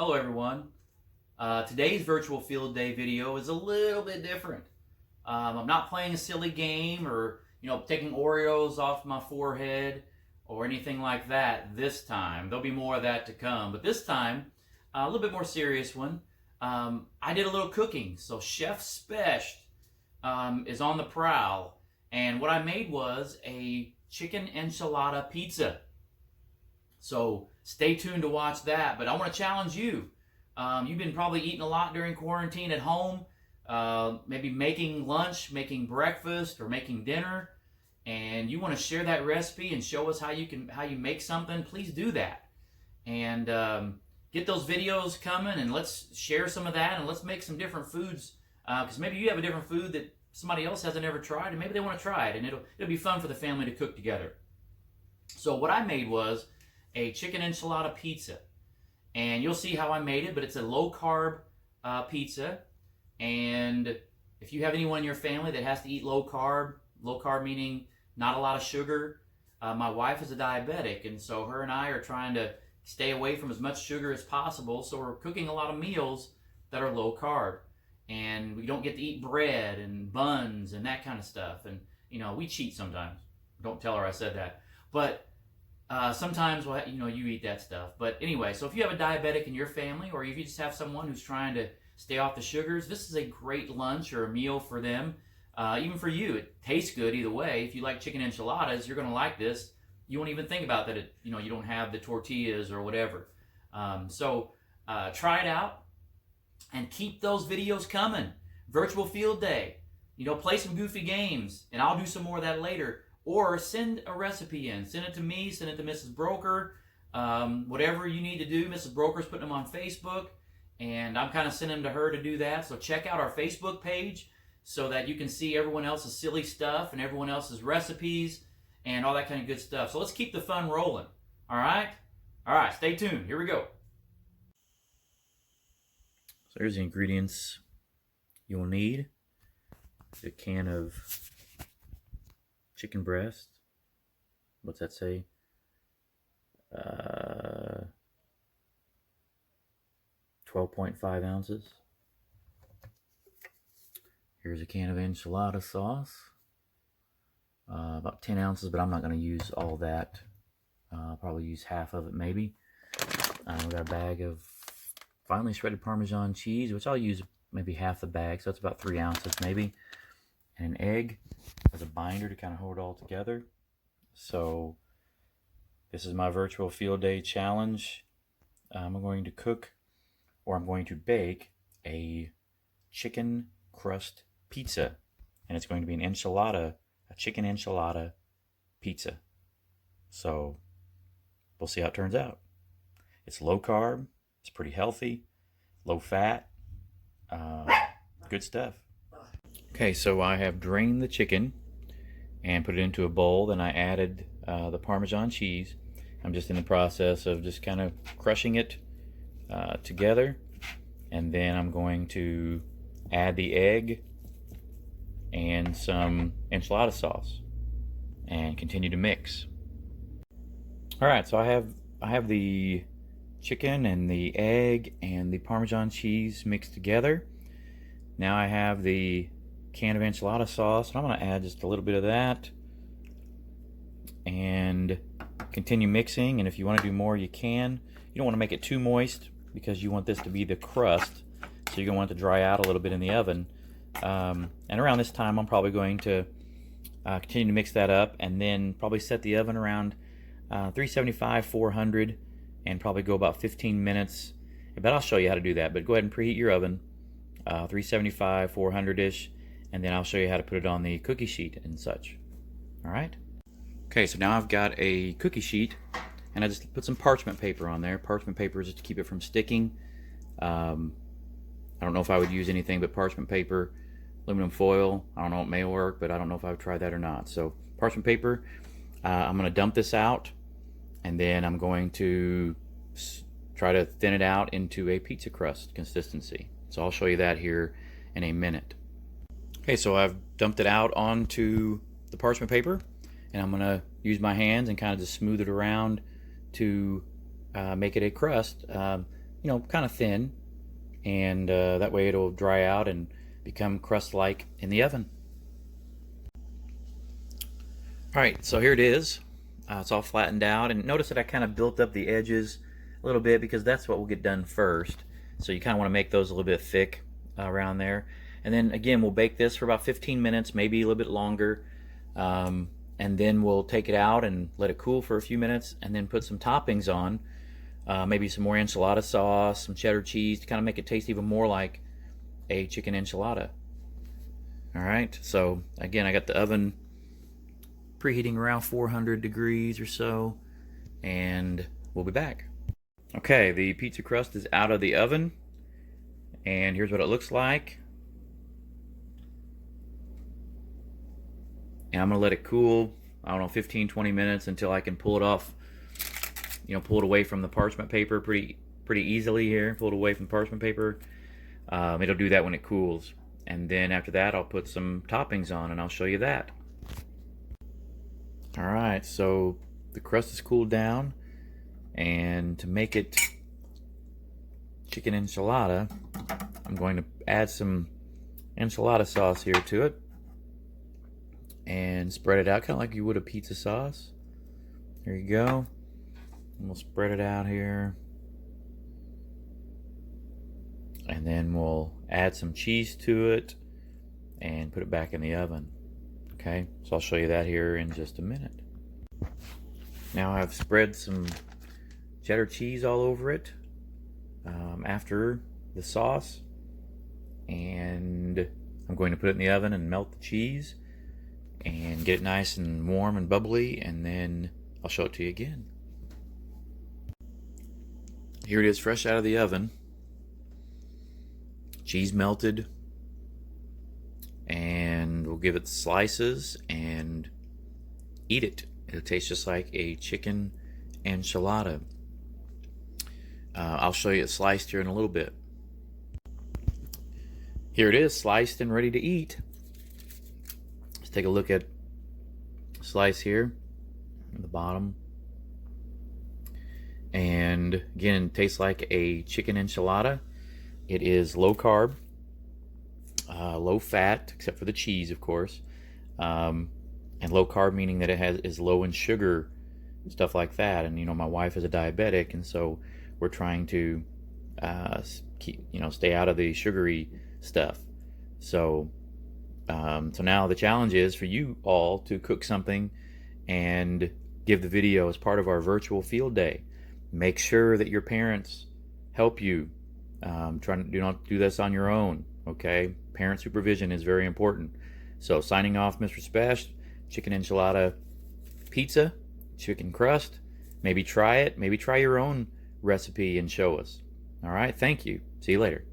Hello everyone. Today's virtual field day video is a little bit different. I'm not playing a silly game or taking Oreos off my forehead or anything like that this time. There'll be more of that to come, but this time a little bit more serious one. I did a little cooking, so Chef Specht is on the prowl, and what I made was a chicken enchilada pizza. So stay tuned to watch that. But I want to challenge you. You've been probably eating a lot during quarantine at home, maybe making lunch, making breakfast, or making dinner, and you want to share that recipe and show us how you make something. Please do that, and get those videos coming, and let's share some of that, and let's make some different foods. Because maybe you have a different food that somebody else hasn't ever tried, and maybe they want to try it, and it'll be fun for the family to cook together. So what I made was a chicken enchilada pizza, and you'll see how I made it, but it's a low-carb pizza. And if you have anyone in your family that has to eat low carb meaning not a lot of sugar, my wife is a diabetic, and so her and I are trying to stay away from as much sugar as possible, so we're cooking a lot of meals that are low carb, and we don't get to eat bread and buns and that kind of stuff. And we cheat sometimes. Don't tell her I said that, but sometimes you eat that stuff. But anyway, so if you have a diabetic in your family, or if you just have someone who's trying to stay off the sugars, this is a great lunch or a meal for them. Even for you, it tastes good either way. If you like chicken enchiladas, you're going to like this. You won't even think about that you don't have the tortillas or whatever. So try it out and keep those videos coming. Virtual field day. Play some goofy games, and I'll do some more of that later. Or send a recipe in. Send it to me, send it to Mrs. Broker. Whatever you need to do, Mrs. Broker's putting them on Facebook, and I'm kind of sending them to her to do that. So check out our Facebook page so that you can see everyone else's silly stuff and everyone else's recipes and all that kind of good stuff. So let's keep the fun rolling. All right? All right, stay tuned. Here we go. So here's the ingredients you'll need. A can of chicken breast. What's that say? 12.5 ounces. Here's a can of enchilada sauce. About 10 ounces, but I'm not going to use all that. I'll probably use half of it maybe. We got a bag of finely shredded Parmesan cheese, which I'll use maybe half the bag, so that's about 3 ounces maybe. And an egg as a binder to kind of hold it all together. So this is my virtual field day challenge. I'm going to cook, or I'm going to bake, a chicken crust pizza, and it's going to be a chicken enchilada pizza. So we'll see how it turns out. It's low carb, it's pretty healthy, low fat, good stuff. Okay, so I have drained the chicken and put it into a bowl. Then I added the Parmesan cheese. I'm just in the process of just kind of crushing it together. And then I'm going to add the egg and some enchilada sauce and continue to mix. All right, so I have the chicken and the egg and the Parmesan cheese mixed together. Now I have the can of enchilada sauce, and I'm going to add just a little bit of that and continue mixing. And if you want to do more, you can. You don't want to make it too moist because you want this to be the crust, so you're going to want it to dry out a little bit in the oven. And around this time I'm probably going to continue to mix that up, and then probably set the oven around 375, 400, and probably go about 15 minutes. But I'll show you how to do that. But go ahead and preheat your oven, 375, 400-ish, and then I'll show you how to put it on the cookie sheet and such. All right. Okay, so now I've got a cookie sheet, and I just put some parchment paper on there. Parchment paper is just to keep it from sticking. I don't know if I would use anything but parchment paper, aluminum foil. I don't know, it may work, but I don't know if I would try that or not. So parchment paper. I'm going to dump this out, and then I'm going to try to thin it out into a pizza crust consistency. So I'll show you that here in a minute. Okay, so I've dumped it out onto the parchment paper, and I'm going to use my hands and kind of just smooth it around to make it a crust. kind of thin, and that way it'll dry out and become crust-like in the oven. All right, so here it is. It's all flattened out, and notice that I kind of built up the edges a little bit because that's what will get done first. So you kind of want to make those a little bit thick around there. And then again, we'll bake this for about 15 minutes, maybe a little bit longer. And then we'll take it out and let it cool for a few minutes, and then put some toppings on. Maybe some more enchilada sauce, some cheddar cheese to kind of make it taste even more like a chicken enchilada. All right, so again, I got the oven preheating around 400 degrees or so, and we'll be back. Okay, the pizza crust is out of the oven, and here's what it looks like. And I'm gonna let it cool, I don't know, 15-20 minutes until I can pull it off, pull it away from the parchment paper pretty easily here. Pull it away from the parchment paper. It'll do that when it cools, and then after that I'll put some toppings on, and I'll show you that. All right, so the crust is cooled down, and to make it chicken enchilada, I'm going to add some enchilada sauce here to it and spread it out kind of like you would a pizza sauce. There you go. And we'll spread it out here, and then we'll add some cheese to it and put it back in the oven. Okay, so I'll show you that here in just a minute. Now I've spread some cheddar cheese all over it after the sauce, and I'm going to put it in the oven and melt the cheese and get it nice and warm and bubbly, and then I'll show it to you again. Here it is, fresh out of the oven. Cheese melted, and we'll give it slices and eat it. It'll taste just like a chicken enchilada. I'll show you it sliced here in a little bit. Here it is, sliced and ready to eat. Let's take a look at the slice here at the bottom. And again, it tastes like a chicken enchilada. It is low carb, low fat, except for the cheese, of course. And low carb meaning that it is low in sugar, stuff like that. And my wife is a diabetic, and so we're trying to stay out of the sugary stuff. So now the challenge is for you all to cook something and give the video as part of our virtual field day. Make sure that your parents help you. Do not do this on your own, okay? Parent supervision is very important. So signing off, Mr. Specht, Chicken Enchilada Pizza, chicken crust. Maybe try it. Maybe try your own recipe and show us. All right, thank you. See you later.